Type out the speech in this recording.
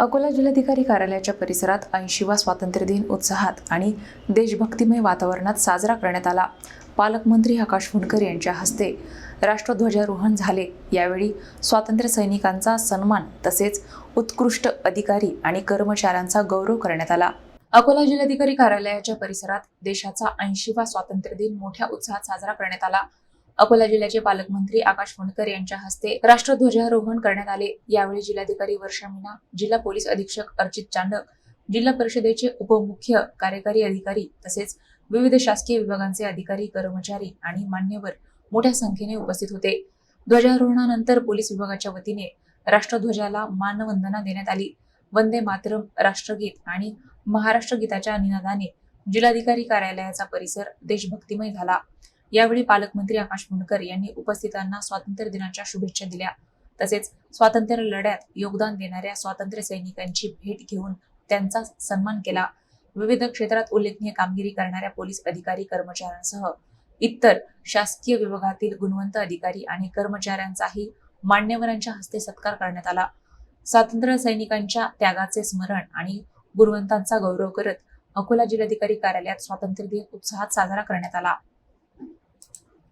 अकोला जिल्हाधिकारी कार्यालयाच्या परिसरात 80वा स्वातंत्र्य दिन उत्साहात आणि देशभक्तिमय वातावरणात साजरा करण्यात आला। पालकमंत्री आकाश फुंडकर यांच्या हस्ते राष्ट्रध्वजारोहण झाले। यावेळी स्वातंत्र्य सैनिकांचा सन्मान तसेच उत्कृष्ट अधिकारी आणि कर्मचाऱ्यांचा गौरव करण्यात आला। अकोला जिल्हाधिकारी कार्यालयाच्या परिसरात देशाचा 80वा स्वातंत्र्य दिन मोठ्या उत्साहात साजरा करण्यात आला। अकोला जिल्ह्याचे पालकमंत्री आकाश फुंडकर यांच्या हस्ते राष्ट्रध्वजारोहण करण्यात आले। यावेळी जिल्हाधिकारी वर्षा मीना, जिल्हा पोलीस अधीक्षक अर्चित चांडक, जिल्हा परिषदेचे उपमुख्य कार्यकारी अधिकारी तसेच विविध शासकीय विभागांचे अधिकारी, कर्मचारी आणि मान्यवर मोठ्या संख्येने उपस्थित होते। ध्वजारोहणानंतर पोलीस विभागाच्या वतीने राष्ट्रध्वजाला मानवंदना देण्यात आली। वंदे मातरम, राष्ट्रगीत आणि महाराष्ट्र गीताच्या निनादाने जिल्हाधिकारी कार्यालयाचा परिसर देशभक्तिमय झाला। यावेळी पालकमंत्री आकाश फुंडकर यांनी उपस्थितांना स्वातंत्र्य दिनाच्या शुभेच्छा दिल्या। तसेच स्वातंत्र्य लढ्यात योगदान देणाऱ्या स्वातंत्र्य सैनिकांची भेट घेऊन त्यांचा सन्मान केला। विविध क्षेत्रात उल्लेखनीय कामगिरी करणाऱ्या पोलीस अधिकारी, कर्मचाऱ्यांसह इतर शासकीय विभागातील गुणवंत अधिकारी आणि कर्मचाऱ्यांचाही मान्यवरांच्या हस्ते सत्कार करण्यात आला। स्वातंत्र्य सैनिकांच्या त्यागाचे स्मरण आणि गुणवंतांचा गौरव करत अकोला जिल्हाधिकारी कार्यालयात स्वातंत्र्य दिन उत्साहात साजरा करण्यात आला।